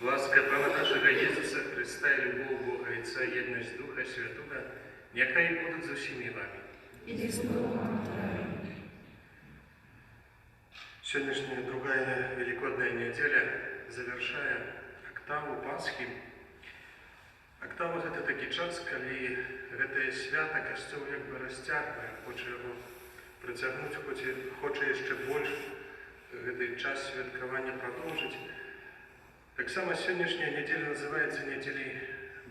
Ласка Пана нашого Ісуса Христа і любов Бога Отця, єдність Духа Святого, нехай будуть з усіми вами. І з Духом Твоїм. Сегодняшняя другая Великодная неделя, завершая октаву Пасхи. Октава – это такий час, коли це свято Костюл якби розтягує, хоче його притягнути, хоче ще більше цей час святкування продовжити. Так само сьогоднішня неділя називається неділею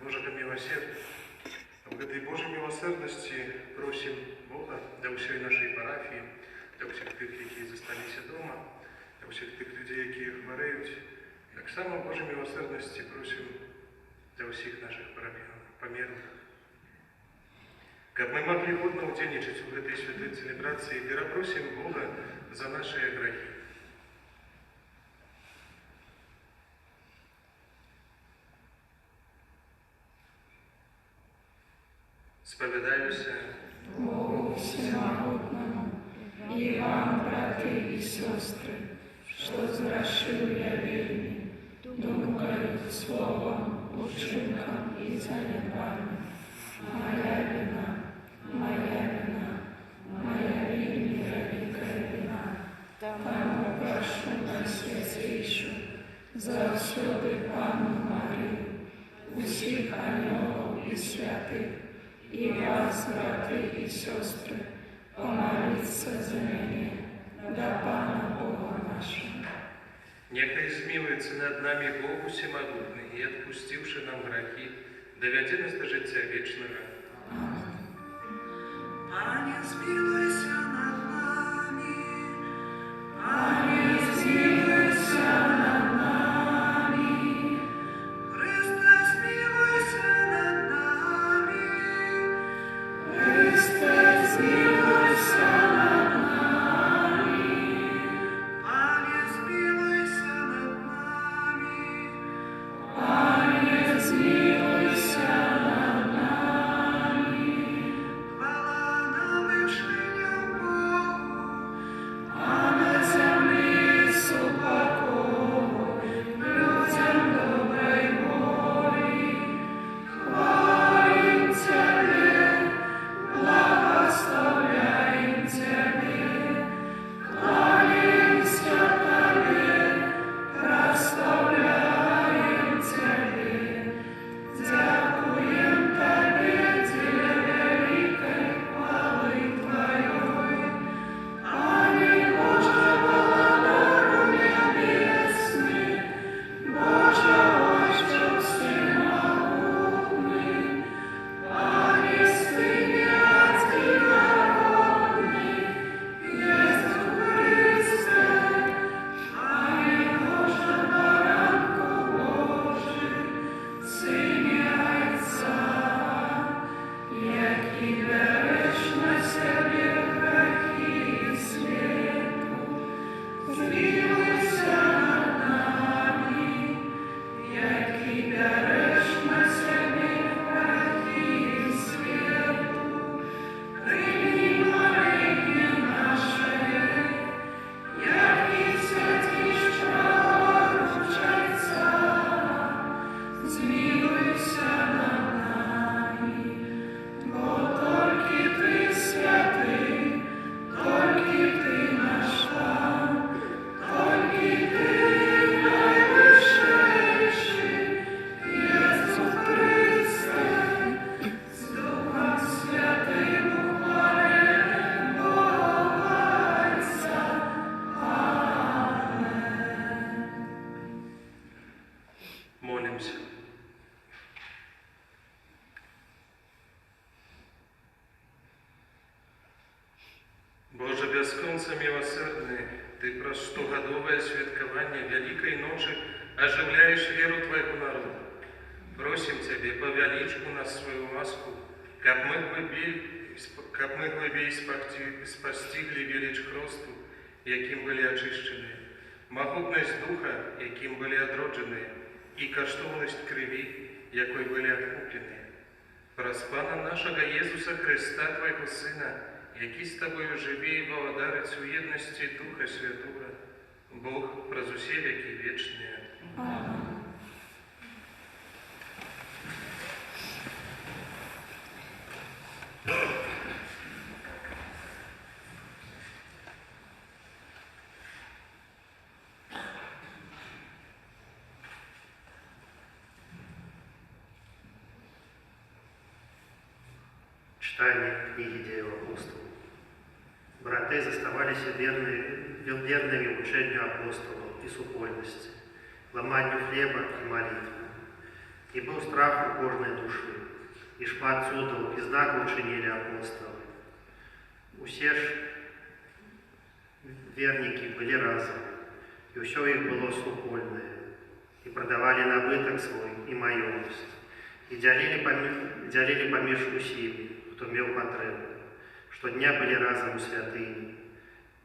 Божого милосердя. В этой Божьей милосердности просим Бога для всей нашей парафии, для всех тих, які зосталися дома, для всех тих людей, які хвореють. Так само в Божьей милосердности просим для всех наших померлых. Как мы могли годно удельничать в этой святой целебрации, и просим Бога за наши грехи. Сповідаюся Богу всемогутному, и вам, братья и сестры, что згрішив я вельми, думкою, словом, учинком и занепанням. Моя вина, вельми великая вина. Тому прошу Найсвятейшу, завсюди Панну Марію, усіх ангелов и святых, и вас, братья и сестры, помолиться за меня, до Пана Бога нашего. нехай змилується над нами Бог всемогутний і, відпустивши нам грехи, доведе нас до життя вічного. Пане, змилуйся над нами. Пане, змилуйся над нами. Христе, змилуйся над нами. Христе, змилуйся над нами. Пане, змилуйся над нами. Пане, змилуйся над нами. Хвала на вишню Богу. А на землі супокою, людям доброї волі. Хвалим Тебе, благословляем Тебе, кланяемся Тебе, прославляем Тебе, дякуем Тебе, для великой хвалы Твоей. Аминь, Боже, Владарю небесный, Боже, Отче всемогутный, Пресвятый Отец Иисус Христе. Аминь, Боже, Баранку Божий, Сыне Отца, який береш на себе грехи світу, змилуйся над нами, який береш на себе грехи світу, прийми моління наше, який святіша ручайся, змилуйся над нами, бо тільки Ти святий, тільки Ти наш Пан, тільки Ти найвищейший, Ісус Христе, з Духом Святим ухвален Бога Отця. Аминь. Молимся. Боже, безконца милосердный, Ты простогодовое святкование Великой Ночи оживляешь веру Твоего народа. Просим Тебе, повеличь у нас свою ласку, как мы глибей спостигли велич Христу, яким были очищены, могутность Духа, яким были одроджены, и коштовность крови, якой были откуплены. Праз Пана нашего Иисуса Христа, Твоего Сына, який з Тобою живе і володарить у єдності Духа Святого, Бог праз усе веки вечные. Аминь. Читание книги Деял апостолов. Браты заставались верными учению апостолов и супольности, ломанию хлеба и молитвы. И был страх у кожной души, и шмат цудов и знаков учинили апостолы. Усе ж верники были разом, и все их было супольное, и продавали набыток свой и маемость, и делили поміж усіми, хто мел потребу, щодня были разом у святыні,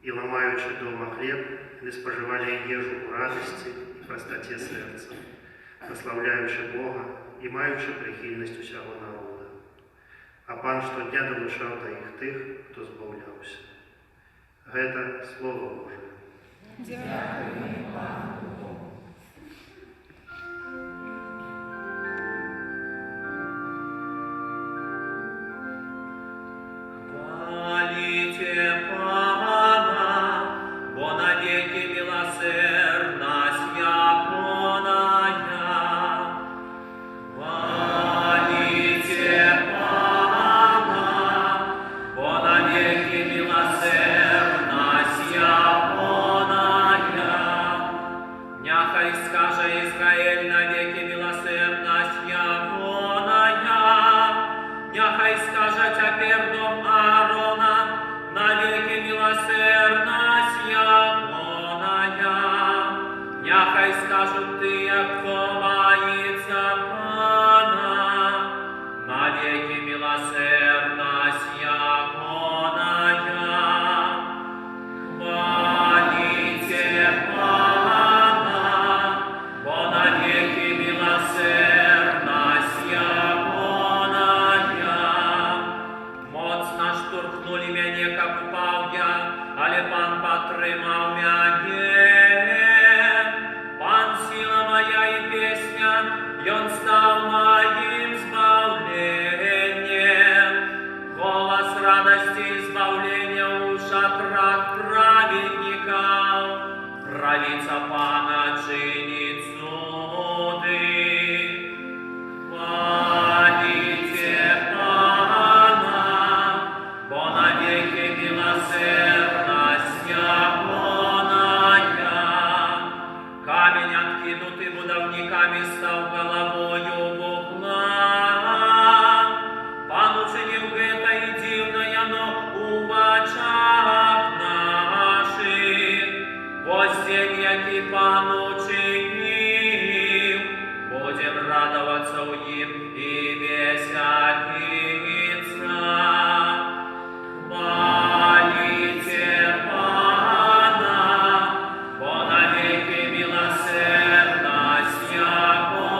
и, ломаючи дома хлеб, не споживали ежу у радости и простоте сердца, прославляючи Бога и маючи прихильність усього народа. А Пан щодня долучав до їх тих, хто збавлявся. Гэта Слово Божие. Дякую Пану Богу. Хвалите Пана, бо навеки милосердность Яхоная. Хвалите Пана, бо навеки милосердность Яхоная. Няхай скаже Израиль навеки милосердность Яхоная. Няхай скаже тепер дом Аарона навеки милосердность Яхоная. Няхай скажут тыя, хто боится Пана, навеки милосердность Яхоная. Хвалите Пана, бо навеки милосердность Яхоная. Моцна штурхнули мяне, каб упаў я, але Пан падтрымаў мяне. Пан сила моя и песня, Ён стаў моим збаўленнем. Голос радости и избавления у шатрах праведников. Правица Пана чинит суды. Хвалите Пана, бо навеки милосердность Яхоная. Камень, откинутый будовниками, стал головою вугла. Пан учинил гэта и дивно яно у очах наших. Вось день, який Пан учинил, будем радоваться у им и веселиться. Хвалите Пана, бо навеки милосердность Яхоная.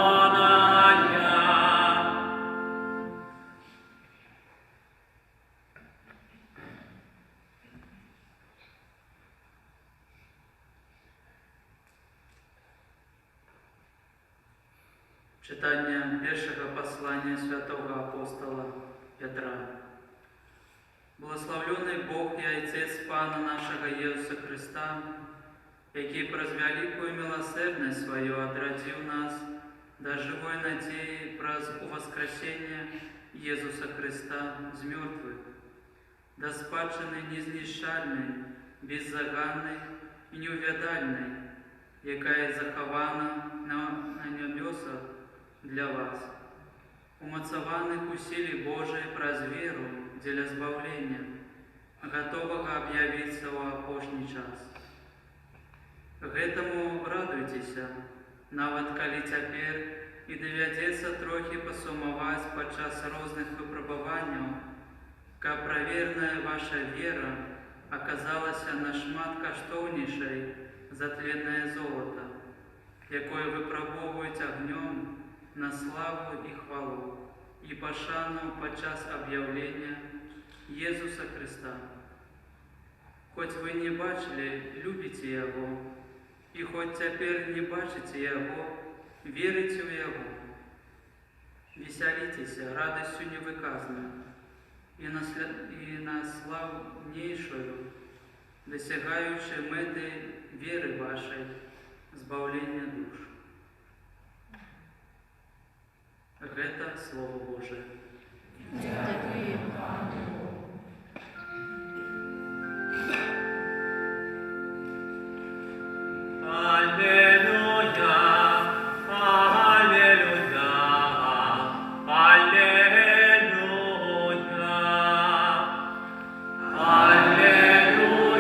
Читання першого послання святого апостола Петра. Благословленный Бог и Отец Пана нашего Иисуса Христа, який през великую милосердность свою отрадил нас до живой надеи през воскресения Иисуса Христа из мертвых, до спадщины незнищальной, беззаганной и неувядальной, якая захована на небесах для вас, умацованных усилий Божией праз веру для збавления, готового объявиться в опошний час. Гэтаму радуйтеся, нават калі цяпер і давядзецца трохі пасумаваць падчас розных выпрабаванняў, каб праверная ваша вера аказалася нашмат каштоўнейшай за тленнае золата, якое выпрабоўваюць агнём на славу и хвалу и пашану падчас объявления Иисуса Христа. Хоть вы не бачили, любите Его, и хоть теперь не бачите Его, верите в Его. Веселитесь радостью невыказанной и наславнейшую, досягающей меты веры вашей, збавления душ. Это Слово Божие. Дякуємо Пану Богу. Аллилуйя, аллилуйя, аллилуйя. Аллилуйя, аллилуйя,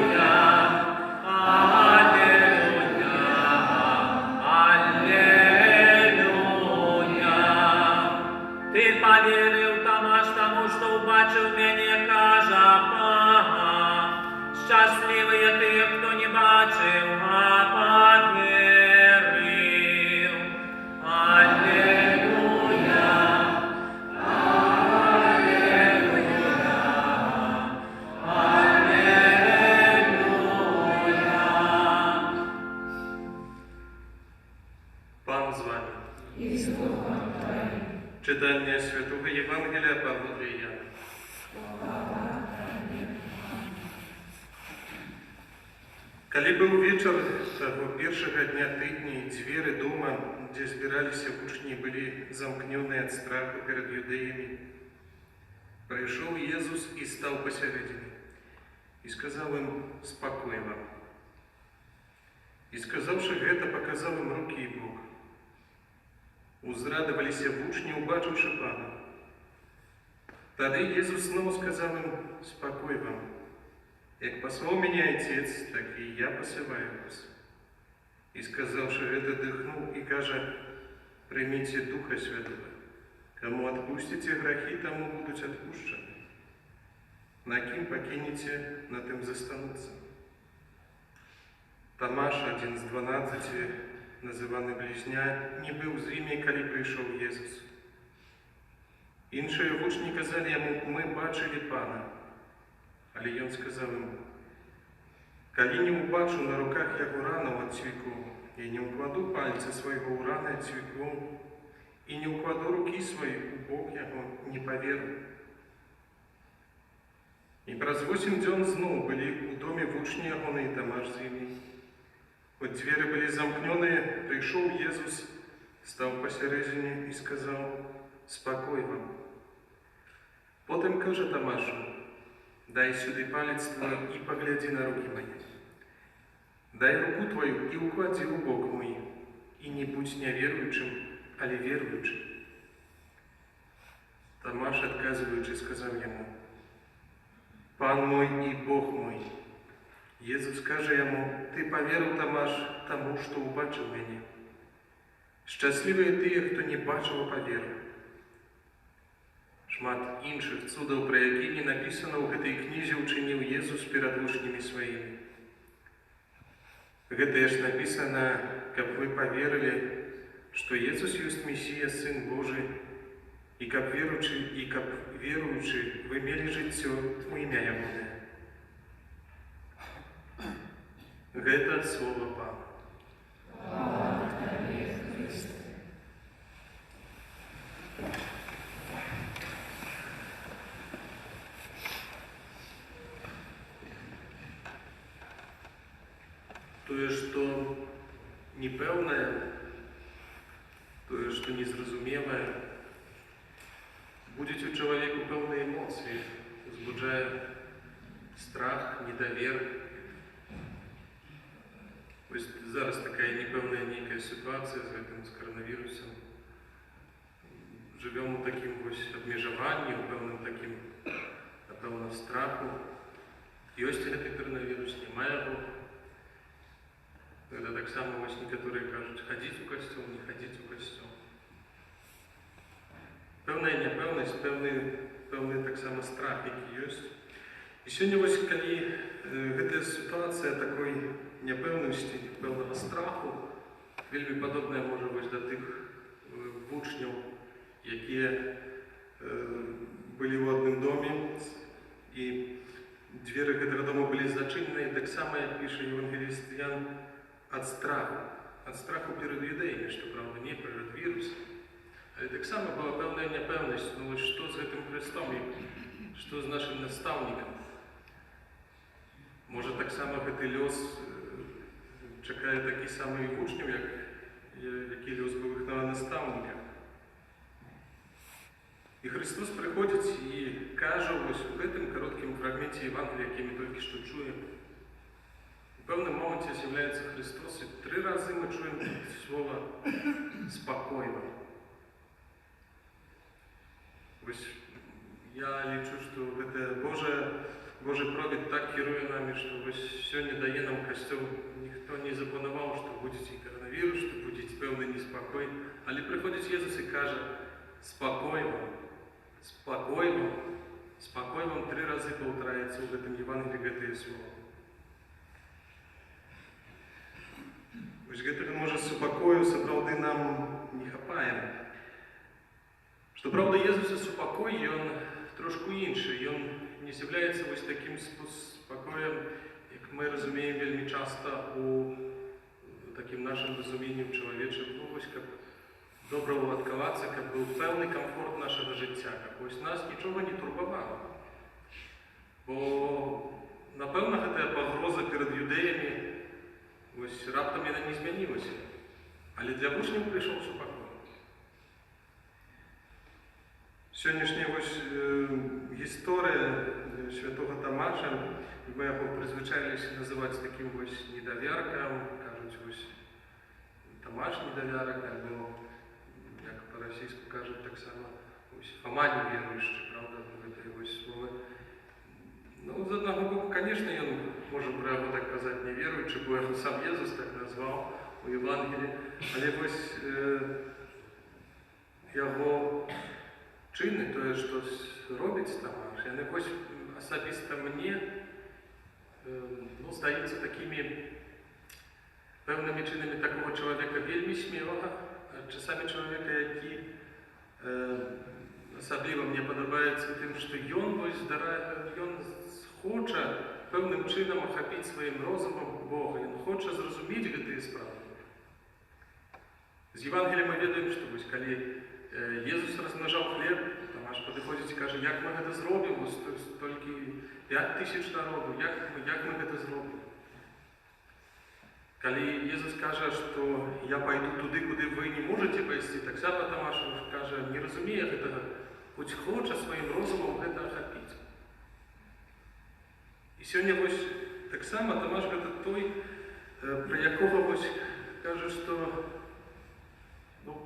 аллилуйя. Ти повірив Тамаш тому, що убачив мене, каже Пага. Щасливі ті, хто не бачив, а повірив. Аллилуйя, аллилуйя, аллилуйя. Пан з вами. І з Духом Твоїм. Читання Святого Євангелія Павла для Яна. Калі быў вечар таго першага дня тыдня, і дзверы дома, дзе збіраліся вучні, былі замкнёныя ад страху перад юдэямі, прыйшоў Езус і стаў пасярэдзіне, і сказаў ім: «Спакой вам». І сказаўшы гэта, паказаў ім рукі і бок. Узрадаваліся вучні, убачыўшы Пана. Тады Езус зноў сказаў ім: «Спакой вам. Як паслаў мяне Отец, так і я пасылаю вас». І сказаўшы гэта, дыхнуў і кажа: «Прыміце Духа Святого. Каму адпусціце грахі, таму будуць адпушчаны. На кім пакінеце, на тым застануцца». Тамаш, адзін з 12, называны Блізня, не быў з імі, калі прыйшоў Езус. Іншыя вучні казалі яму: «Мы бачылі Пана». Але ён сказаў ім: «Калі не ўбачу на руках яго ранаў ад цвікоў, і не ўкладу пальцы свайго ў раны ад цвікоў, і не ўкладу рукі свае ў бок яго, не паверу». І праз 8 дзён зноў былі ў доме вучні ягоны і Тамаш з імі. Хоць дзверы былі замкнёныя, прыйшоў Езус, стаў пасярэдзіне і сказаў: «Спакой вам». Потым кажа Тамашу: «Дай сюды палец твой і паглядзі на рукі мае. Дай руку твою і ўкладзі ў бок мой, і не будзь няверуючым, але веруючым». Тамаш, адказваючы, сказаў яму: «Пан мой і Бог мой». Езус кажа яму: «Ты паверыў, Тамаш, таму, што ўбачыў мяне. Шчаслівыя тыя, хто не бачыў, а паверыў». Шмат іншых цудаў, пра які не напісана ў гэтай кнізе, учыніў Езус перад вучнямі сваімі. Гэта ж напісана, каб вы паверылі, што Езус ёсць Месія, Сын Божы, і каб веруючы, вы мелі жыццё у імя Ягонае. Гэта слова Пана. Слава Тобі, Христе. Тое, што непэўнае, тое, што незразумелае, будзець у чалавеку пэўныя эмоцыі, узбуджае страх, недавер. Вось зараз такая непэўная нейкая сітуацыя з гэтым, з каранавірусам. Жывём у такім вось абмежаванні, у пэўным такім, напэўна, страху. Ёсць гэты каранавірус, няма яго. Гэта таксама вось некаторыя кажуць: хадзіць у касцёл, не хадзіць у касцёл. Пэўная няпэўнасць, пэўны таксама страх, які ёсць. І сёння вось калі гэтая сітуацыя такой няпэўнасці, пэўнага страху, вельмі падобная можа вось да тых вучняў, якія былі ў адным доме, і дзверы гэтага дома былі зачыненыя, таксама, як піша евангеліст Ян, ад страху перад юдэямі, што, праўда, не перад вірусам. Але таксама была пэўная няпэўнасць, ну вось што з гэтым Христом і што з нашым настаўнікам. Можа, таксама гэты лёс чакае такі самы і вучняў, які лёс быў іх настаўніка. І Христос приходить и каже ось у гэтым кароткім фрагменте Евангелия, які мы толькі што чуем. У пэўным моменце з'яўляецца Христос, і 3 разы мы чуем слова «спокойно». Вось я лічу, што гэта Божий провід так кіруе намі, што вось сёння дае нам Касцёл. Ніхто не запланаваў, што будзе і коронавірус, што будзе пэўны неспакой. Але прыходзіць Езус і кажа «спокой вам». Спокой вам 3 разы паўтараецца ў гэтым Евангелии гэтыя слова. Вось гэтага, можа, супакою сапраўды нам не хапае. Што праўда, Езуса супакой, ён трошку іншы. Ён не з'яўляецца вось такім спакоем, як мы разумеем вельмі часта у такім нашым разуменні чалавечым. Ну, вось, каб добра уладкавацца, каб быў пэўны камфорт нашага жыцця, каб вось нас нічога не турбавала. Бо, напэўна, гэтая пагроза перад юдэямі, вось раптам яна не змянілася. Але для вучняў прыйшоў супакой. Сённяшняя вось гісторыя святога Тамаша, мы яго прызвычаіліся называць такім вось недавяркам, кажуць вось Тамаш недавярак, альбо як па-расійску кажуць таксама вось Фома неверуючы, правда, гэтыя вось словы. Ну, з аднаго боку, конечно, ён можа пра яго так казаць неверуючы, бо яго сам Езус так назваў у Евангелии, але вось яго чыны, тое, што робіць Тамаш, яны вось асабіста мне здаюцца такімі пэўнымі чынамі такого чалавека вельмі смелага, часамі чалавека, які асабліва мне падабаецца тым, што ён хоча пэўным чынам ахапіць сваім розумам Бога, ён хоча зразумець гэтыя справы. З Евангелія мы ведаем, што вось калі Езус размнажаў хлеб, Тамаш падыходзіць і кажа, як мы гэта зробім, вось толькі 5000 народу, як мы гэта зробім? Калі Езус кажа, што я пайду туды, куды вы не можаце пайсці, таксама Тамаш кажа, не разумее гэтага, хоць хоча сваім розумам гэта ахапіць. І сёння вось таксама Тамаш гэта той, пра якога вось кажа, што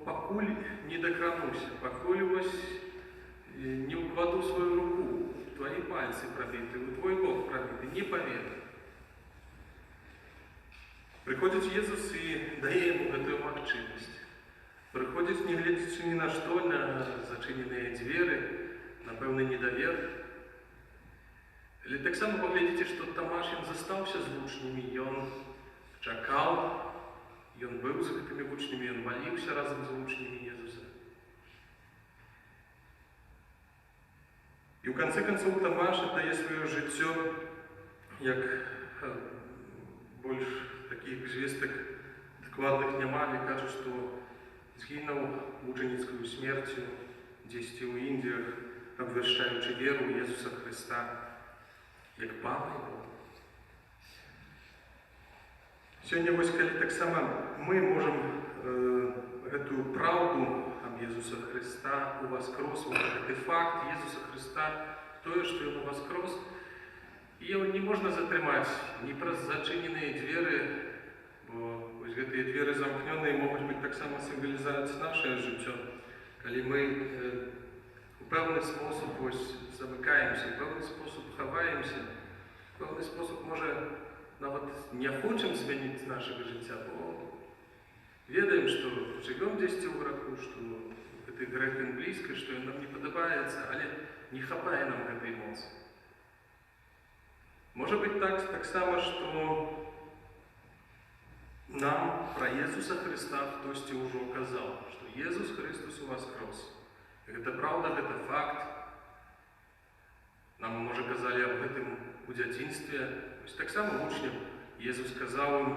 пакуль не дакрануся, пакуль вось не ўкладу сваю руку, твои пальцы пробіты, у твой бок пробіты, не паверу. Прыходзіць Езус і дае яму гэтую магчымасць. Прыходзіць, не глядзячы ні на што, на зачыненыя дзверы, на пэўны недавер. Але таксама паглядзіце, што Тамаш ён застаўся з вучнямі, ён чакаў, ён быў з гэтымі вучнямі, ён маліўся разам з вучнямі Езуса. І ў канцы канцоў Тамаш аддае сваё жыццё, як больш такіх звестак дакладных няма, але кажа, што згінуў мучаніцкаю смерцю дзесьці ў Індіях, абвяшчаючы веру ў Езуса Хрыста, як Пана Яго. Сёння вось калі таксама мы можам гэтую праўду аб Езуса Хрыста уваскрос, гэты факт Езуса Хрыста, тое, што Ён уваскрос, і яго не можна затрымаць ні праз зачыненыя дзверы, бо вось гэтыя дзверы замкнёныя могуць быць таксама сімвалізаваць нашае жыццё, калі мы у пэўны спосаб вось замыкаемся, у пэўны спосаб хаваемся, у пэўны спосаб, можа, нават не хочам змяніць нашага жыцця, бо ведаем, што жывём дзесьці ў граху, што гэты грэх ім блізка, што ён нам не падабаецца, але не хапае нам гэтай моцы. Можа быць таксама, што нам пра Езуса Хрыста хтосьці ўжо казаў, што Езус Христос уваскрос. Гэта праўда, гэта факт. Нам, можа, казалі аб гэтым у дзяцінстве. Таксама вучням Езус сказаў ім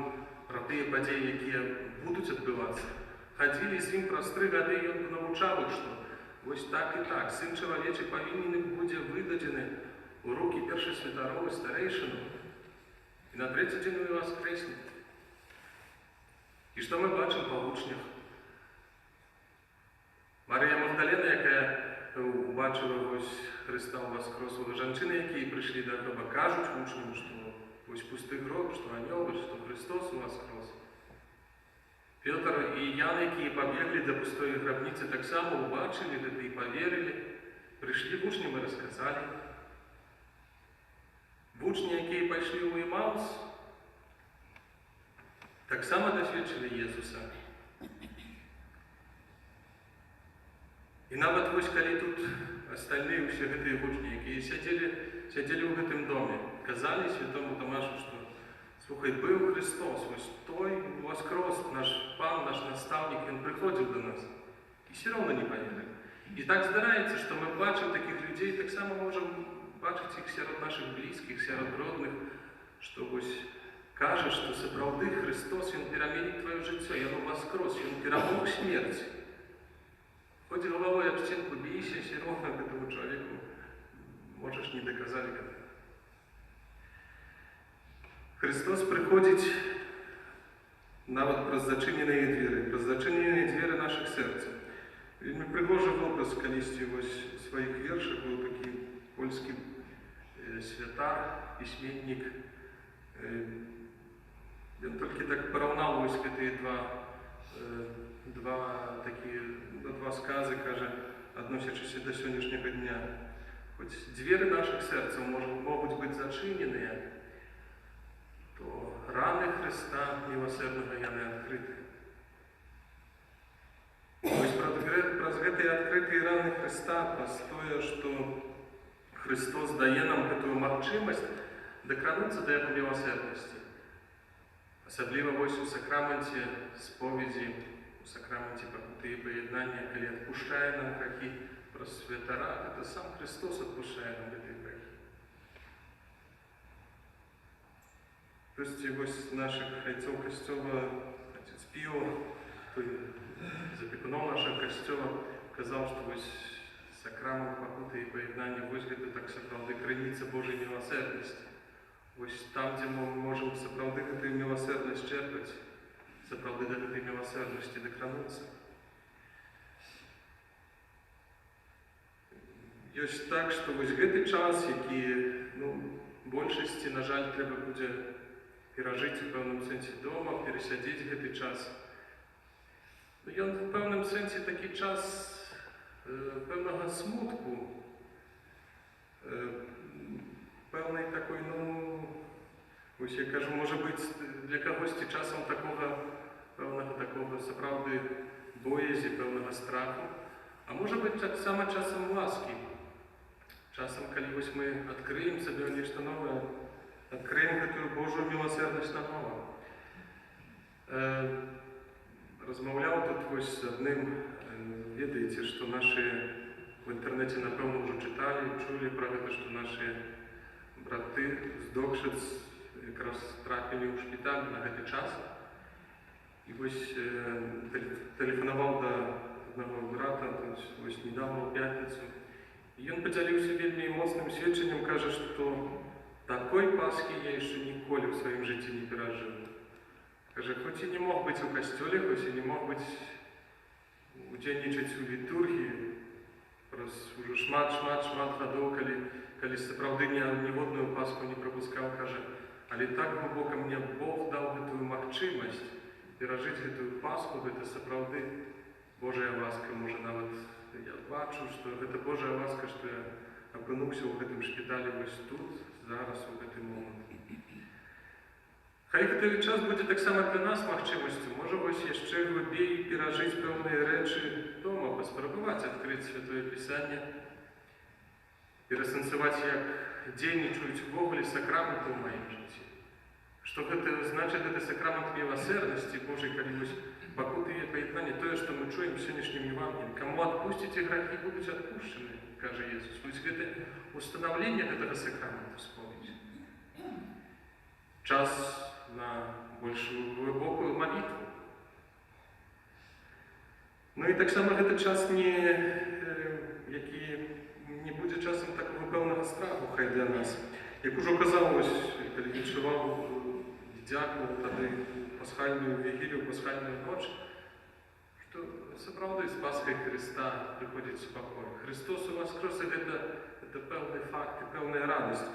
пра тыя падзеі, якія будуць адбывацца. Хадзілі з ім праз 3 гады, ён навучаў іх, што вось так і так, Сын чалавечы павінен будзе выдадзены у рукі першасвятароў і старэйшынаў, і на 3-й дзень ён воскрэсне. І што мы бачым па вучнях? Марыя Магдалена, якая у побачили ось Христа воскреслого. Жанчини, які прийшли до гроба, кажуть учням, що ось пустий гроб, що ангел, що Христос воскрес. Петр і Ян, які побігли до пустої гробниці, так само побачили і повірили, прийшли в учням і розказали. Учні, які пішли у Імаус, так само досвідчили Єсуса. І навіть ось коли тут остальні всі ці учні, які сиділи в цьому домі, казали святому Томашу, що слухай, був Христос, ось той воскрес, наш пан, наш наставник, він приходив до нас. І все одно не повірили. І так здається, що ми бачимо таких людей, так само можемо бачити їх серед наших близьких, серед родних, що ось каже, що справді Христос, він перемінить твоє життя, він воскрес, він перемог смерть. Хоть головой об стенку бейся, все равно этому человеку можешь не доказать. Христос приходит навіть про зачинені двері наших серць. Він предложив образ колись ось у своїх віршах, був такий польський святар, письменник. Він тільки так порівняв ось ці два скази, каже, относячись до сьогоднішнього дня. Хоч двері наших серців можуть бути зачинені, то рани Христа милосердного я не відкриті. Ось про ці відкриті рани Христа, про те, що Христос дає нам цю можливість докранутися до Його милосердності. Особливо ось у сакраменті сповіді, у сакраменті покути і поєднання, коли відпускає нам гріхи про святара, це сам Христос відпускає нам ці гріхи. Тобто ось наших гайців Костьова, отець Піо, той запікунов нашого Костьова, казав, що ось сакрамент покути і поєднання, ось це так справді криниця Божої милосердності. Ось там, де ми можемо справді цю милосердність черпати, справді до цієї милосердності докранутися. І ось так, що ось цей час, який, більшості, на жаль, треба буде пережити в певному сенсі вдома, пересидіти цей час. Він в певному сенсі такий час певного смутку, певний такий, ось я кажу, може бути для когось часом певного такого справді боязі, певного страху, а може бути так само часом ласки. Часом, коли ось ми відкриємо себе нечто нове, відкриємо цю Божу милосердність на ново. Розмовляв тут ось з одним, відаєте, що наші в інтернеті, напевно, вже читали, чули про це, що наші брати з Докшиць якраз трапили у шпиталь на цей час. І ось телефонував до одного брата, ось недавно в п'ятницю. І він поділився вельми моцним свідченням, каже, що такої Пасхи я ще ніколи в своєму житті не пережив. Каже, хоч і не мог бути у костюлі, хоч і не мог бути удільничати у літургії, просто вже шмат годов, коли справді ні одну Пасху не пропускав, каже, але так глибоко мені Бог дав цю можливість пережити цю Пасху, це справді Божа ласка, може навіть я бачу, що це Божа ласка, що я опинився у цьому шпиталі ось тут, зараз, у цей момент. Хай цей час буде так само для нас можливістю, може ось ще глибіше пережити певні речі вдома, поспробувати відкрити Святое Писання, пересенсувати, як дійничують ввогуле сакраменти в моєму житті. Що це значить, це сакрамент милосердності Божої, коли ось покути і поєднання, те, що ми чуємо в сьогоднішньому Євангелії. Кому відпустите гріхи, будуть відпущені, каже Ісус. Ось це установлення цього сакраменту сповіді. Час на більшу глибоку молитву. І так само це час, який не буде часом такого певного страху, хай для нас. Як уже казалось, коли відчував дякую тоді пасхальну вігілію, пасхальну ніч, то сапраўды з Пасхай Хрыста прыходзіць спакой. Христос уваскрос, і гэта пэўны факт і пэўная радасць.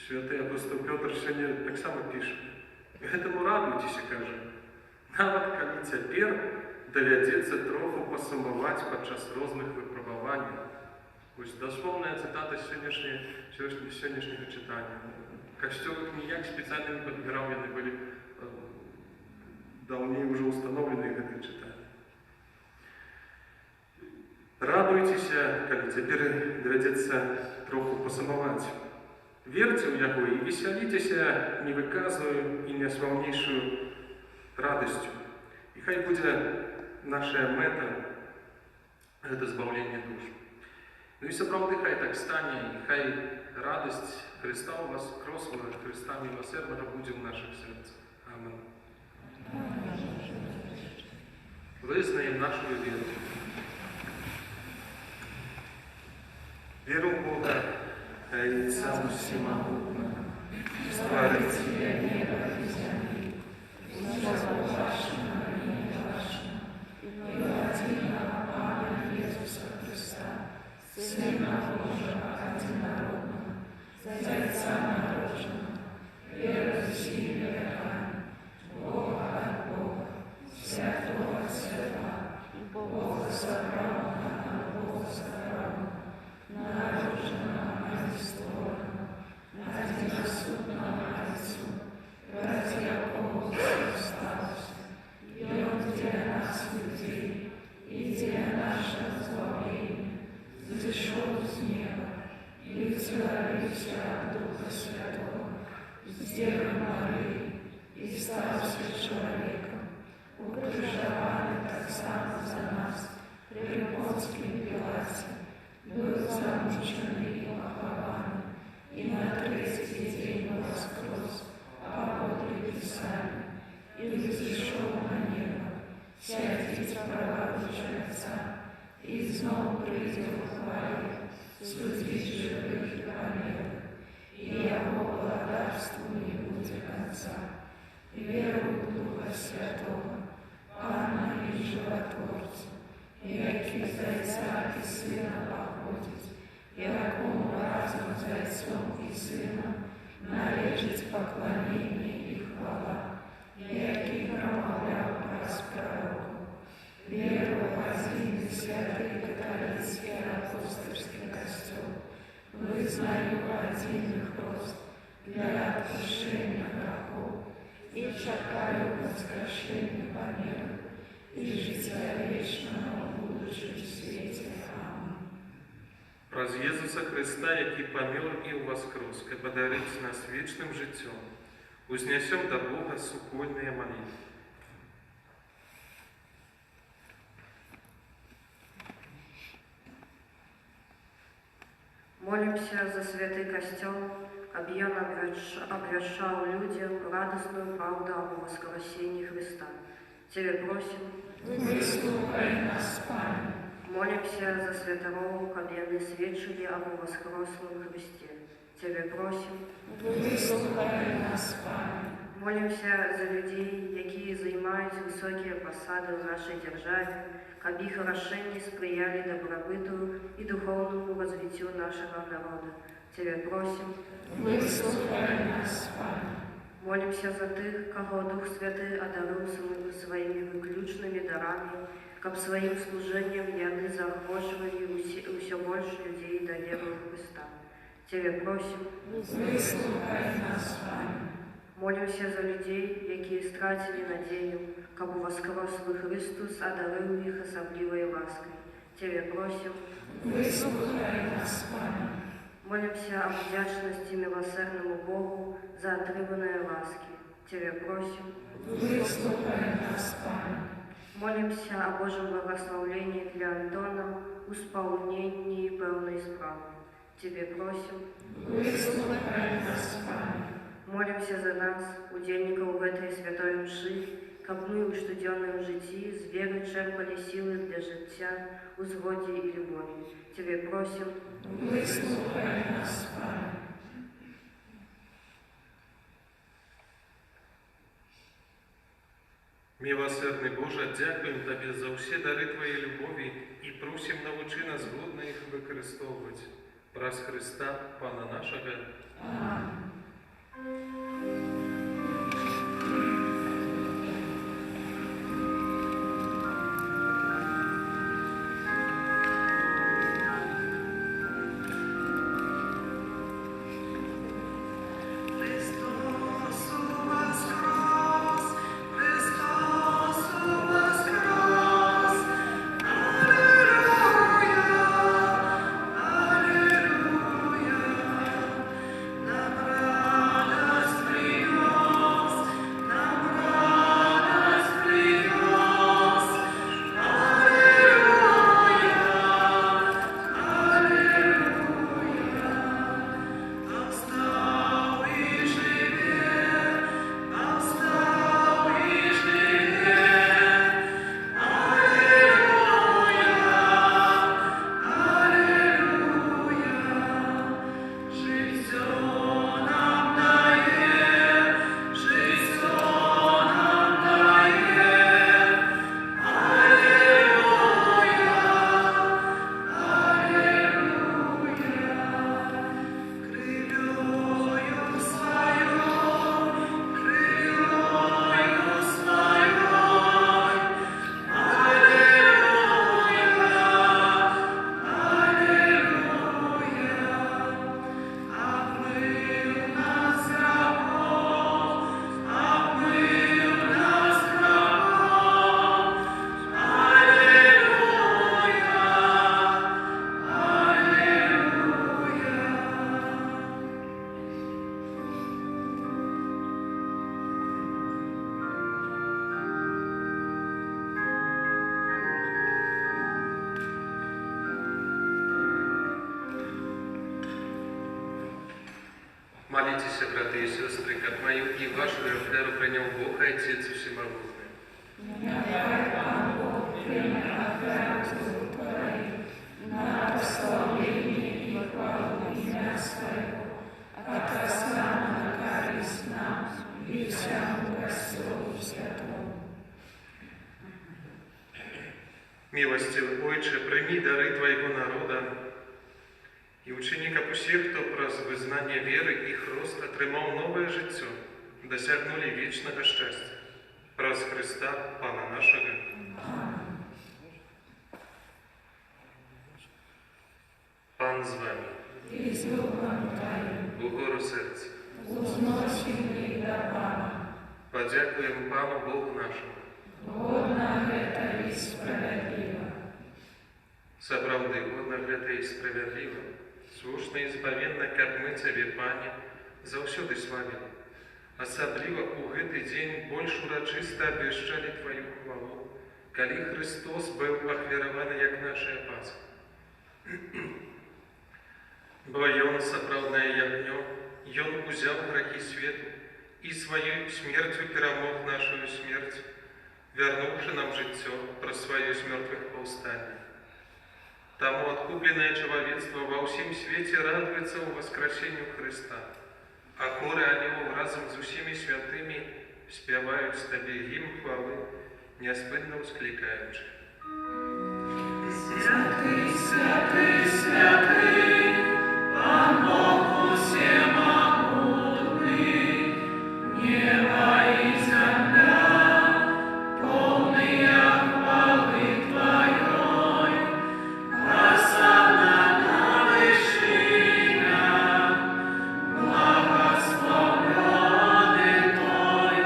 Святы апостол Пётр сёння таксама піша. Гэтаму радуйцеся, кажа. Нават калі цяпер давядзецца троху пасумаваць падчас розных выпрабаванняў. Вось даслоўная цытата сённяшняга чытання. Касцёл ніяк спецыяльна не падбіраў, яны былі даўней ужо ўстаноўленыя гэтыя чытанні. Радуйцеся, калі цяпер давядзецца троху пасумаваць. Верце ў яго і весяліцеся невыказную і нясмаўнейшую радасцю. І хай будзе наша мэта гэта збаўленне душ. Ну і сапраўды хай так стане, і хай радасць Христа у вас крослага, Христа міласерднага будзе ў нашых сэрцах. Амен. Вызнаем нашу веру. Веру в Бога, Отца Всемогутного, Створителя неба и земли, возлюбленного и неважного, и единого Pana Иисуса Христа, Сына Божьего одинородного, Зайца нароженного, верующий веками, Бога от Бога, Святого от Святого, Бога собранного от Бога собранного, нароженного от нестворенного, одиносудного Отцу, ради якого осталось, и Он для нас людей, и для нашего избавления, взошел с неба, и втворился от Духа Святого, с Девы Марии, и стался человеком, укрыжованный так само за нас, при Понтском Пилате, был замученный и похован, и на третий день воскрес, по подле Писания, и взошел на небо, сядет праворуч Отца, и снова придет в хвале, судить живых и померных, и Его благодарству не будет конца. Верую в Духа Святого, Пана и Животворца, який з Отця і Сина походить, якому разом з Отцом і Сином належить поклонение и хвала, який промовляв раз пророку. Веру в один святый католический апостольский костел, вызнаю один хрост для отпущения грехов и чекаю воскрешения померов и життя вечного в будущем свете. Аминь. Праз Єсуса Христа, який помер і воскрес, каб подарить нас вечным життем, узнесем до Бога супольные молитвы. Молимся за святый костел, объем обращал людям радостную правду об воскресении Христа. Тебе просим, Выслухай нас, Пане. молимся за святого, каб'яны свідчили об воскреслом Христе. Тебе просим, Выслухай нас, Пане. молимся за людей, які займають високі посади в нашій державі, каб їх рішення сприяли добробыту і духовному розвиттю нашого народу. Тебе просим, Выслухай нас, Пане. молимся за тих, кого Дух Святий одарив своїми виключними дарами, каб своїм служенням яны заохочували усё больше людей до веры в Христа. Тебе просим, Выслухай нас, Пане. молимся за людей, які стратили надію, каб воскреслий Христос одарив їх особливою ласкою. Тебе просим, Выслухай нас, Пане. молимся о вдячності милосердному Богу за отримані ласки. Тебе просим, Выслухай нас, Пане. молимся о Божьем благословении для Антона в исполнении певной справы. Тебе просим, Выслухай нас, Пане. молимся за нас, удельников в этой святой мши, каб мы у штоденном житті з вірою черпали сили для життя у згоді і любові. Тебе просим, Выслухай нас, Пане. Милосердный Боже, дякуем Тебе за все дары Твоей любови и просим научи нас годно их використовувати. Праз Христа, Пана нашого. Христос воскрес! Христос воскрес! Аллилуйя! Аллилуйя! Нам радость принес! Нам радость принес! Аллилуйя! Аллилуйя! Встал и живет, встал и живет. Аллилуйя, аллилуйя. Жизнь нам дает, жизнь нам дает. Аллилуйя, аллилуйя. Крыльёю своей, крыльёю своей, аллилуйя, аллилуйя. Обмыл нас грехов, обмыл нас грехов. Аллилуйя, аллилуйя. Молитесь, братья и сестры, как мою и вашу веру принял Бог, Отец Всемогущий. Нехай Пан Бог прийме оферу Твою на прославление и хвалу имя Своего, от Отца на користь нам и всякому Господу Святому. Милостивый Отче, прими дары Твоего народа и учеников усіх, хто праз визнання віри і хрост отримав нове життя, досягнули вічного щастя. Праз Христа, Пана нашого. Пан з вами, І з Духом Твоїм, угору серця. узносим їх до Пана. Подякуємо Пану Богу нашому. Годно это и справедливо. Соправды, годно гэта і справедливо, слушно і збавенна, как мы Цябе, Пане, заўсёды славілі. Асабліва у гэты дзень больш урачыста абвяшчалі Тваю хвалу, калі Христос быў ахвяраваны як нашая Пасха. Бо Ён сапраўднае ягнё, Ён узяў грахі свету і сваёй смерцю перамог нашую смерць, вярнуўшы нам жыццё праз сваё з мёртвых паўстанне. Таму откупленное человечество во всем свете радуется у воскресению Христа, а хоры ангелов разом с усіми святыми спевают с Тебе гимн хвалы, неоспынно воскликаючи. Святый, святый, святый, Пан Бог всемогутный, небо и земля, полные хвалы Твоей, осанна на вышиня, благословенный Той,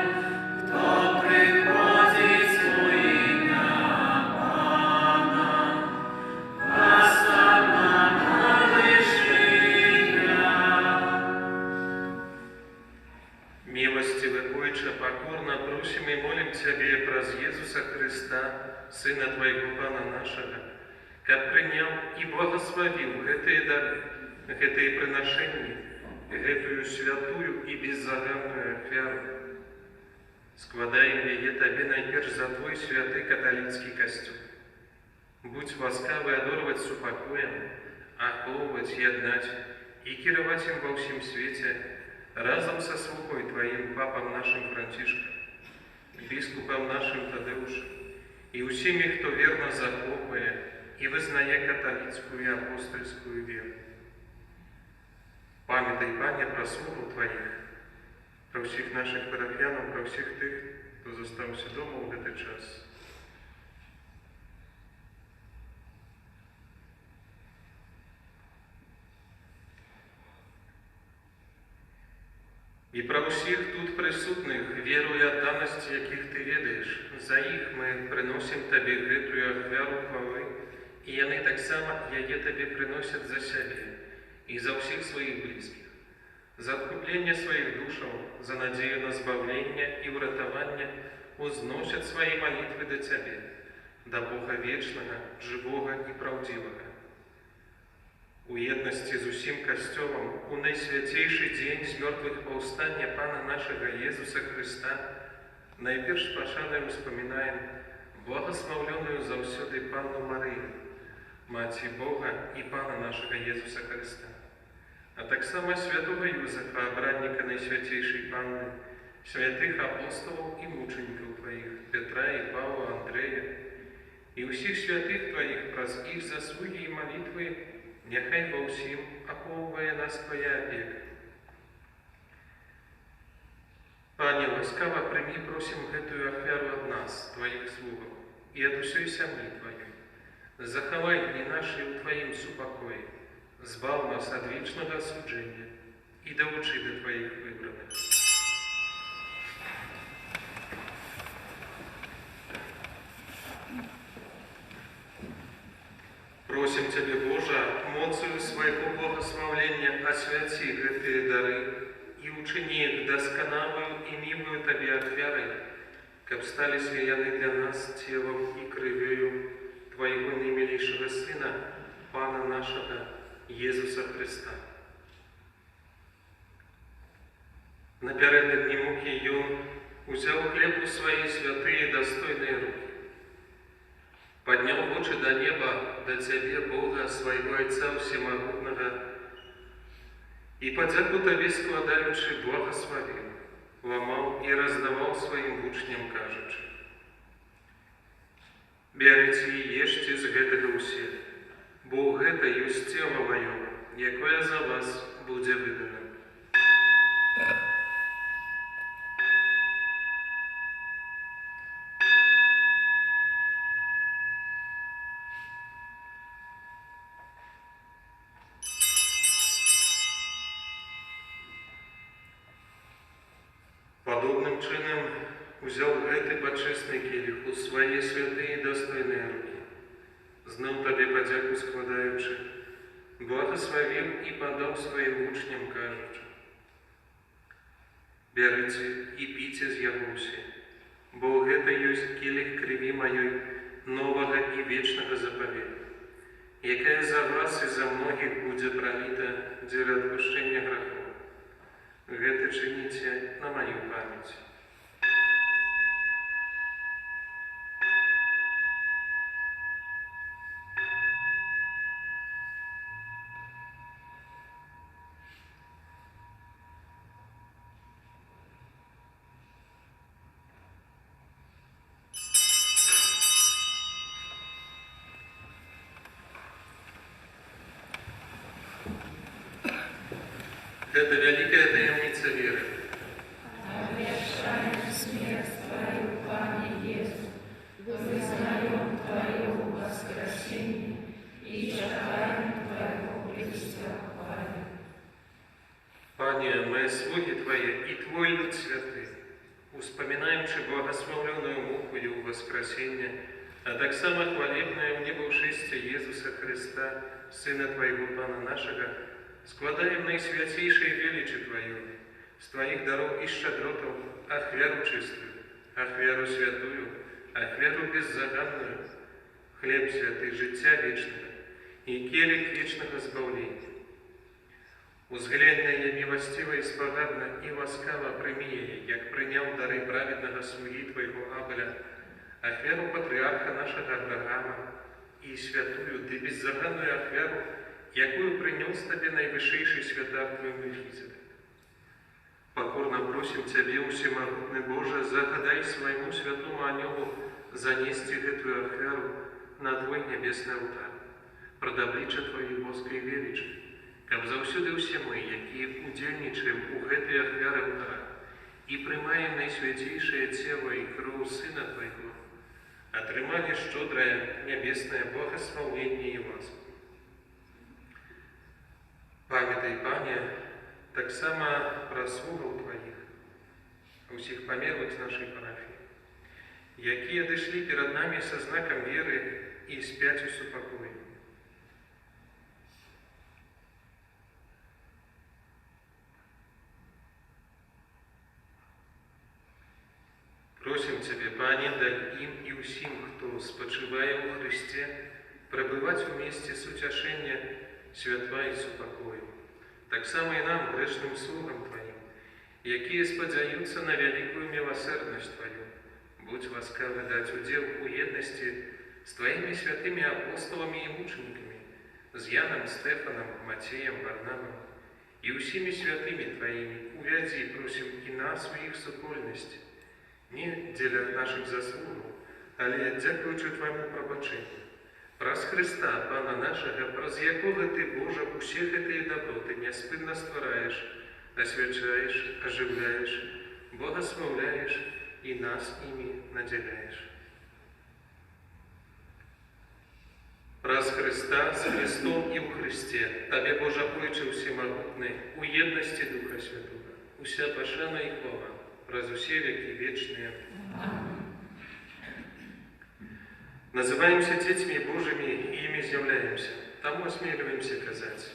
кто приходит во имя Пана. Осанна на вышиня. Милостивый Отче, покорно просим и молим Тебе праз Иисуса Христа, Сына Твоего Пана нашего, как принял и благословил гэтые дары, гэтые приношения, гэтую святую и беззаганную оферу. Складаем яе Тебе найперш за Твой святый католицкий костюм. Будь ласкавы адорваць супакоем, ахоўваць, яднаць и кіраваць им во всем свете, разом со слугой Твоим, Папом нашим Францишком. епископом нашим Тадеушем, и усіми, хто вірно захоплює і визнає католицькую і апостольськую віру. Пам'ятай, Пане, про слугу Твоїх, про всіх наших парафіянів, про всіх тих, хто зостався дома у цей час. І про всіх тут присутних, віру і відданості, яких ти ведаєш, за їх ми приносимо Тобі гэтую ахвяру хвали, і вони так само яе Тобі приносять за себе і за всіх своїх близьких, за відкуплення своїх душаў, за надію на збавлення і врятування, узносять свої молитви до Тебе, до Бога вечного, живого і правдивого. У єдності з усім Костьолом, у найсвятейший день з мертвих повстання Пана нашого Єсуса Христа, найперш пошануем вспоминаем благословленную завсёды Панну Марию, Маті Бога і Пана нашого Єсуса Христа, а так само святого Юзефа, обранника Найсвятейшей Панны, святых апостолов і мучеников Твоїх, Петра і Павла, Андрея, і усіх святих Твоїх, праз їх заслуги і молитви, нехай во всім оповыває нас Твоя опека. Пане, ласкаво прими, просим гэтую ахвяру от нас, Твоих слугов, и от усей земли Твоей. Заховай дни наши в Твоим супокое, збав нас от вечного осуджения и доучи до Твоих выбранных. Просим Тебе, Боже, моцию своего благословления освяти гэтые дары и учини их досконалую и милую Тебе отвярой, каб стали свияны для нас телом и кровью Твоего наимилейшего Сына, Пана нашего Иисуса Христа. Напередодні муки Ён узял хлеб у свои святые достойные руки, поднял очи до неба, до Тебе, Бога, своего Отца Всемогутного, и подяку Тебе складаючи, благословил, ломал и раздавал своим учням, кажучи: «Берите и ешьте з гэтага ўсе, бо гэта ёсць цела маё, якое за вас будзе выдано». Подобным чином взял гэты почесный келих у свои святые и достойные руки, знал Тебе подяку складаючи, благословил и подал своим учням, кажучи: «Берите и пейте з яго ўсе, бо гэта ёсць келих крови моей нового и вечного заповеда, якая за вас и за многих будет пролита для отпущения грехов. Гэта чините на мою память». Это великая таємниця веры. Обещаем смерть Твою, Пане Иисус, вызнаем Твое воскресение и чекаем Твоего пришествия в хвале. Пане, мы слуги Твои и Твой люд святый, успоминаемши благословленную мукою воскресения, а так само хвалебное в небошествие Иисуса Христа, Сына Твоего, Пана нашего, складаем наисвятейшей величи Твою, с Твоих даров и щедротов, ахвяру чистую, ахвяру святую, ахвяру беззаганную, хлеб святый, життя вечного и келих вечного збавления. Узглядная милостиво и спогадно и ласкаво прими її, як прийняв дари праведного слуги Твоего Авеля, ахвяру патриарха нашего Авраама и святую, ты беззаганную ахвяру, якую принес Тебе наивысшейший святар Твой Мельхиседек. Покорно просим Тебя, всемогутный Боже, загадай своему святому анёлу занести эту аферу на Твой небесный алтарь, пред обличчя Твоей боской величи, каб заўсёды все мы, які удзельнічаем у гэтай ахвяры алтара і прымаем найсвяцейшае цела і кроў Сына Твайго, атрымалі шчодрае небеснае благословенне і ласку. Памятай, Пане, таксама пра слугаў Тваіх, усіх памерлых з нашай парафіі, якія адышлі перад намі са знакам веры і спяць у супакоі. Просім Цябе, Пане, дай ім і ўсім, хто спачывае ў Христе, прабываць у месцы суцяшэння, святла і супакою. Таксама і нам, грэшным слугам Тваім, якія спадзяюцца на вялікую міласэрнасць Тваю, будь ласкавы даць удзел у еднасці з Тваімі святымі апосталамі і мучанікамі, з Янам, Стэфанам, Мацеем, Варнавам і ўсімі святымі Тваімі. Увядзі, просім, і нас у іх супольнасць, не дзеля нашых заслугаў, але дзякуючы Твайму прабачэнню. Праз Христа, Пана нашага, праз якога Ты, Божа, усе гэтыя даброты няспынна ствараеш, асвячаеш, ажыўляеш, благословляеш і нас імі надзяляеш. Праз Христа, з Христом і ў Христе, Табе, Божа, Ойче всемогутны, у еднасці Духа Святого, уся пашана і хвала, праз усе веки вечные. Называемся детьми Божьими и ими являемся. Тому осмеливаемся казать.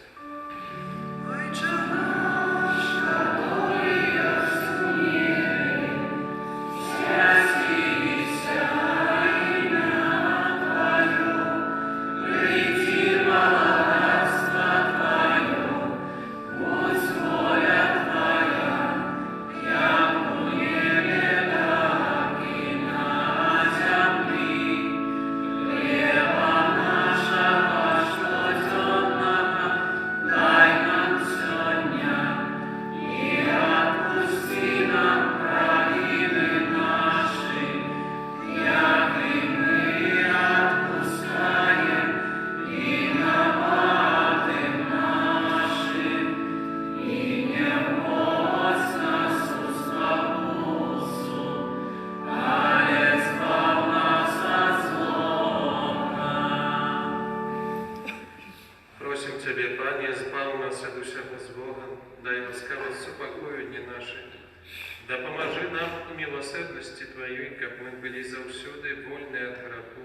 Да поможи нам у милосердности Твоей, как мы были заўсёды вольны от граху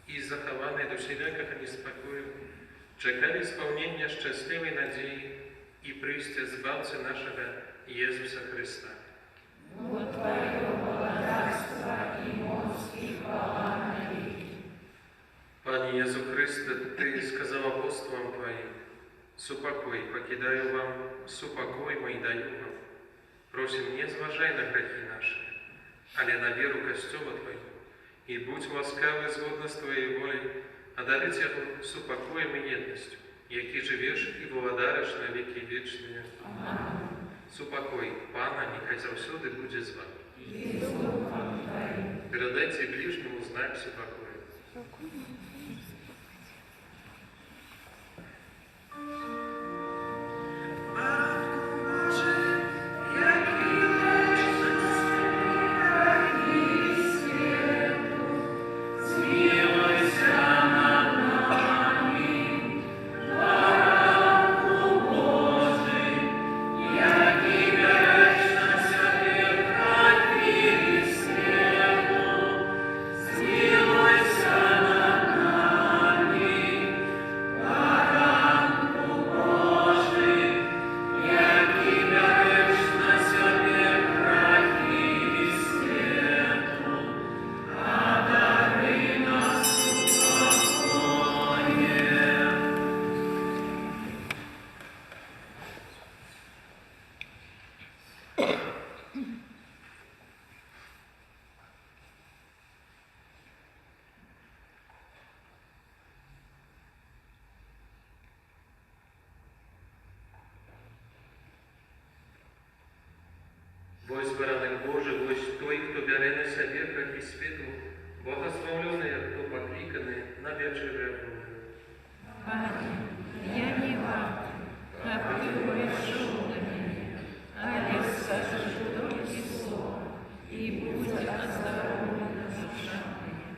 и захаваны до вселякого неспокою, чекали исполнения счастливой надеи и прийстя Збавцы нашего Иисуса Христа. Вот Твое благодарство и моц и хвала навеки. Пане Иисус Христе, Ты сказал апостолам Твоим: «Супокой покидаю вам, супокой мой даю вам». Просим, не зважай на грехи наши, але на веру Костёла Твоего, и будь ласкавы згодно с Твоей волей, одарить его супокоем и едностью, які живешь и владариш на веки вечные. Супокой Пана, нехай завсёды будет з вами. Передайте ближнему знак супокоя. Смилуйся Бо збираних Божий, ось той, хто бере на себе грехи світу, благословлений, хто покликаний на вечерю. Пане, я не варта, как ты пришел на меня, а я скажу только слово, и будет оздоровлена душа моя.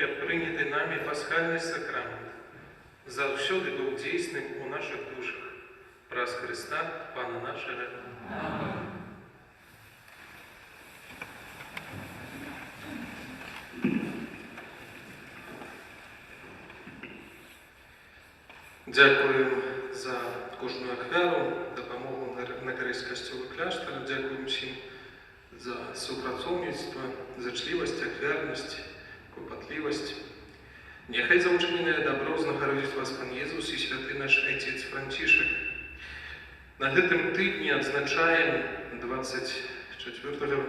прыняты нами пасхальны сакрамент заўсёды быў дзейсным у нашых душах. Праз Христа, Пана нашага. Дякуємо за кожну ахвяру, допомогу на користь костюлу кляштара. Дякуємо всім за супрацовництво, зачлівість, ахвярність, кропотливість. Нехай за учинене добро знаходить вас Пан Єзус і святий наш Отець Францішек. На гэтым тыдні адзначаем 24-го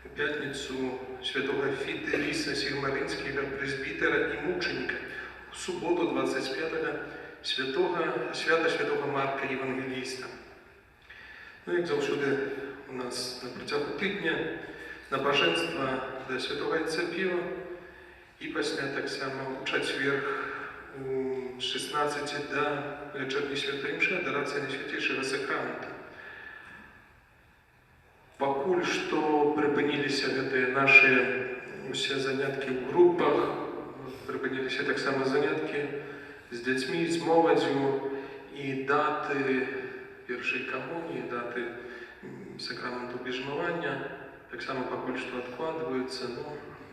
у пятніцу святого Фіделіса Сігмаринського пресбітера і мученика. У суботу 25-го свята святого Марка Євангеліста. Ну, як завжди у нас на протягу тижня набаженства до святого Отця Піва і після так само у четвер у 16 до вечірньої святої мши адорація Найсвятейшего Сакрамента. Пакуль што прыпыніліся гэтыя наши усе заняткі ў групах, прыпыніліся таксама заняткі з дзяцьмі, з моладзю і даты першай камуніі, даты сакраменту бежмавання таксама пакуль што адкладваюцца. Ну,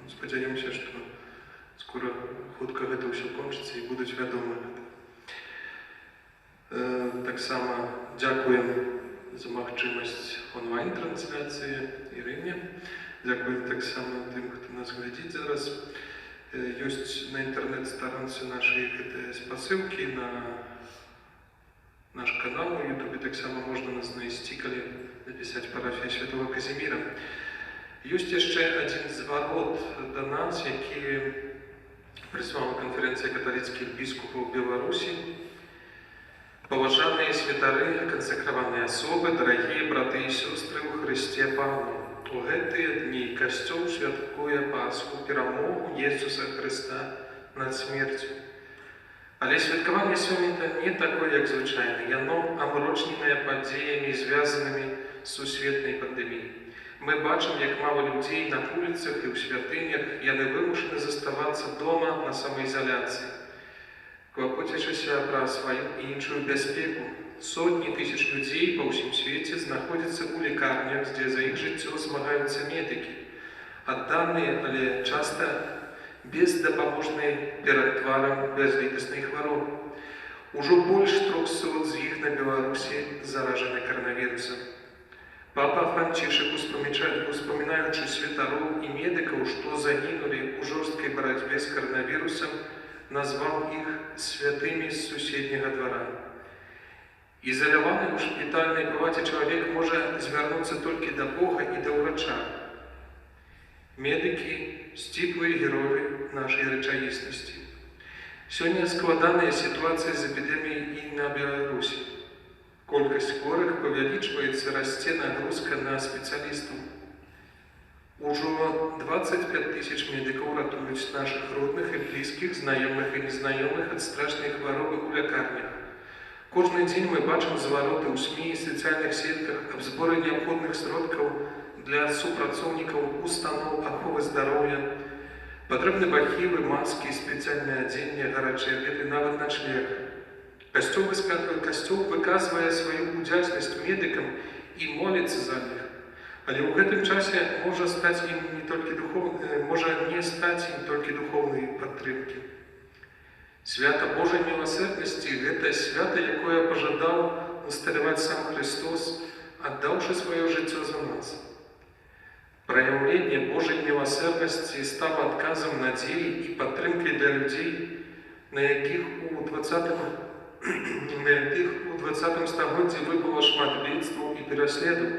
спадзяёмся, што скора хутка гэта ўсё кончыцца і будуць вядомы гэта. Таксама дзякуем за магчымасць онлайн-трансляцыі Ірыне. Дзякуем таксама тым, хто нас глядзіць зараз. Ёсць на інтэрнэт-старонцы нашай гэтыя спасылкі на наш канал на Ютубе. Таксама можна нас знайсці, калі напісаць парафія Святого Казіміра. Ёсць яшчэ адзін зварот да нас, які прыслала канферэнцыя каталіцкіх біскупаў Беларусі. Паважаныя святары, кансакраваныя асобы, дарагія браты і сёстры ў Хрысце Павла. У гэтыя дні Касцёл святкуе Пасху, перамогу Jesуса Хрыста над смерцю. Але святкаванне сёння не такое, як звычайна. Яно амрочненае падзеямі, звязанымі з сусветнай пандэміяй. Мы бачым, як мала людзей на вуліцах і ў святынях, яны вымушаны заставацца дома на самаізаляцыі, клапоцячыся пра сваю і іншую бяспеку. Сотні тысяч людзей па ўсім свеце знаходзяцца ў лекарнях, дзе за іх жыццё змагаюцца медыкі, адданыя, але часта бездапаможныя перад тварам бязлітаснай хваробы. Ужо больш 300 з іх на Беларусі заражаны каранавірусам. Папа Францішек, успамінаючы святароў і медыкаў, што загінулі ў жорсткай барацьбе з каранавірусам, назваў іх святымі з суседняга двара. Ізаляваны ў шпітальнай палаце чалавек можа звярнуцца толькі да Бога і да ўрача. Медыкі – сціплыя героі нашай рэчаіснасці. Сёння складаная сітуацыя з эпідэміяй і на Беларусі. Колькасць хворых павялічваецца, расце нагрузка на спецыялістаў. Ужо 25 тысяч медыкаў ратуюць нашых родных і блізкіх, знаёмых і незнаёмых ад страшнай хваробы ў лякарнях. Кожны дзень мы бачым звароты ў СМІ і сацыяльных сетках аб зборы неабходных сродкаў для супрацоўнікаў устаноў аховы здароўя. Патрэбны бахілы, маскі, спецыяльнае адзенне, гарачыя абеды, нават начлег. Касцёл выказвае сваю удзячнасць медыкам і моліцца за іх. Але ў гэтым часе можа не стаць ім толькі духоўнай падтрымкі. Свята Божай міласэрнасці – гэта свята, якое пажадаў усталяваць сам Христос, аддаўшы сваё жыццё за нас. Праяўленне Божай міласэрнасці стала адказам надзеі і падтрымкай для людзей, на якіх у 20 стагоддзі выпала шмат бедстваў і пераследаў,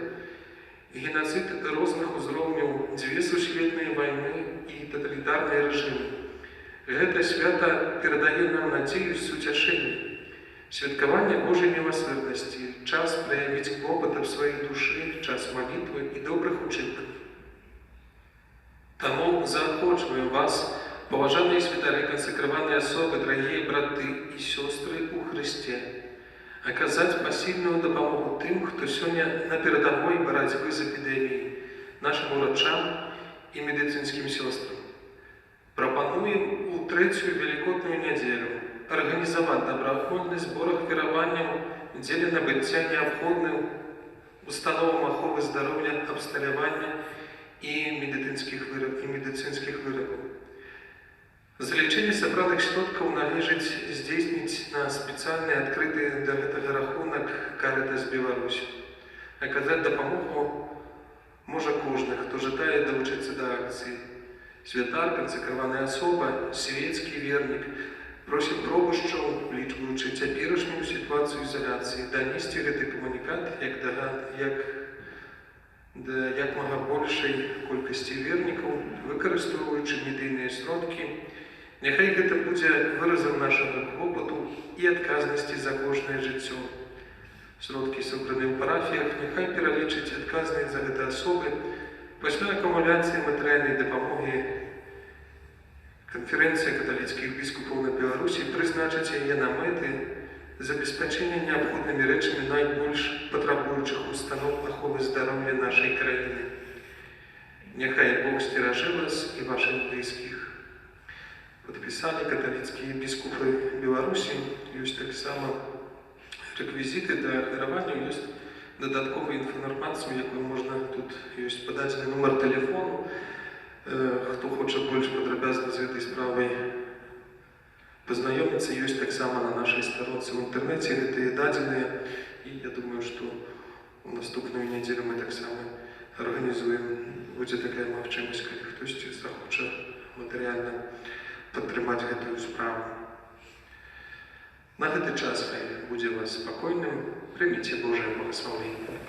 геноцид розных узроўняў, 2 сусветныя вайны і таталітарныя рэжымы. Гэта свята перадае нам надзею і суцяшэнне. Святкаванне Божай міласэрнасці, час праявіць клопат аб сваёй душы, час малітвы і добрых учынкаў. Таму заахвочваю вас, паважаныя святары, кансакраваныя асобы, дарагія браты і сёстры ў Хрысце, аказаць пасільную дапамогу тым, хто сёння на перадавой барацьбы з эпідэміяй, нашым урачам і медыцынскім сёстрам. Прапануем Плануем у третью великодную неделю организовать добровольный сбор кіраванняў дзеля набыцця неабходных установам аховы здароўя, абсталявання і медыцынскіх вырабаў. Залічэнне сабраных środкаў належыць здзейсніць на спецыяльны адкрыты да гэтага рахунак Карытас Беларусь. Аказаць дапамогу можа кожны, хто жадае далучыцца да акцыі. Святар, кансакраваная асоба, свецкі вернік просім пробушчаў, улічваючы цяперашнюю сітуацыю ізаляцыі, данесці гэты камунікат як мага большай колькасці вернікаў, выкарыстоўваючы медыйныя сродкі. Няхай гэта будзе выразам нашага клопату і адказнасці за кожнае жыццё. Сродкі, сабраныя ў парафіях, няхай пералічаць адказныя за гэта асобы. Пасля акумуляцыі матэрыяльнай дапамогі Канферэнцыя каталіцкіх біскупаў на Беларусі прызначыць яе на мэты забеспячэння неабходнымі рэчамі найбольш патрабуючых устаноў аховы здароўя нашай краіны. Няхай Бог сцеражэ вас і вашых блізкіх. Падпісалі каталіцкія біскупы Беларусі, ёсць таксама рэквізіты да ахвяравання, ёсць дадатковая інфармацыя, якую можна, тут ёсць пададзены нумар тэлефону. Хто хоча больш падрабязна з гэтай справай пазнаёміцца, ёсць таксама на нашай старонцы ў інтэрнэце гэтыя дадзеныя. І я думаю, што у наступную нядзелю мы таксама арганізуем, будзе такая магчымасць, калі хтосьці захоча матэрыяльна падтрымаць гэтую справу. На гэты час хай будзе вас спакойным, прыміце Божае благасловенне.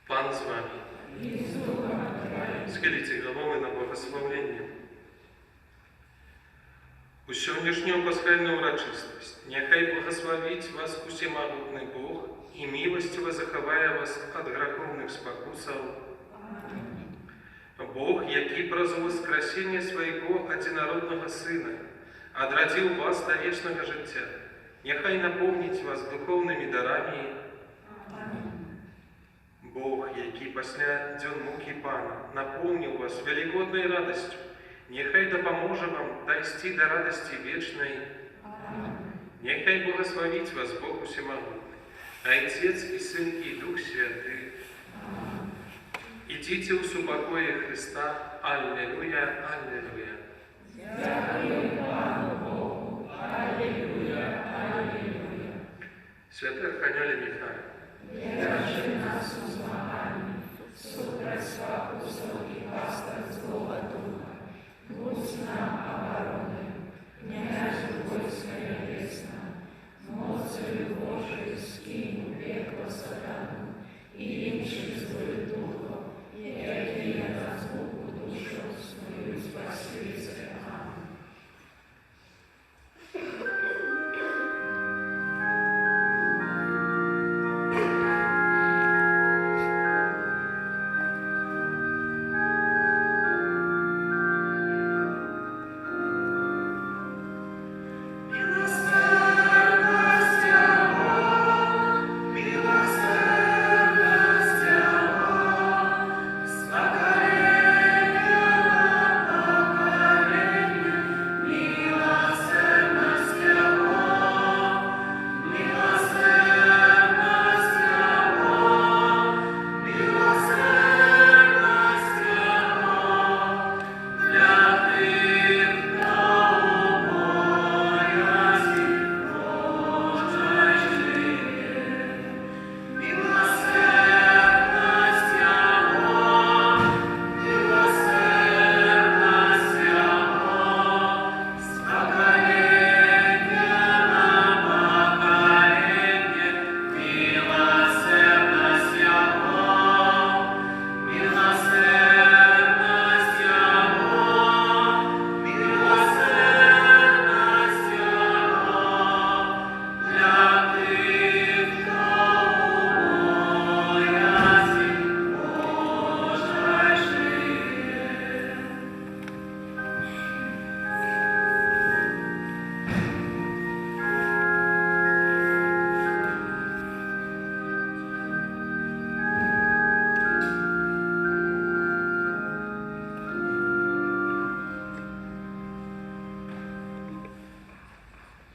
Пан з вами. Схиліться голови на благословення. У сьогоднішню пасхальну урочистість нехай благословить вас усемогутний Бог і милостиво заховає вас від греховних спокусів. Бог, який праз воскресіння свого одинародного Сина одродил вас до вічного життя, нехай наповнить вас духовними дарами. Бог, який пасля дзён муки Пана наполнил вас великодной радостью, нехай допоможе вам дойти до радости вечной. Нехай благословить вас Бог Всемогутный, Отец и Сын и Дух Святый. Идите в супокое Христа. Аллилуйя, аллилуйя.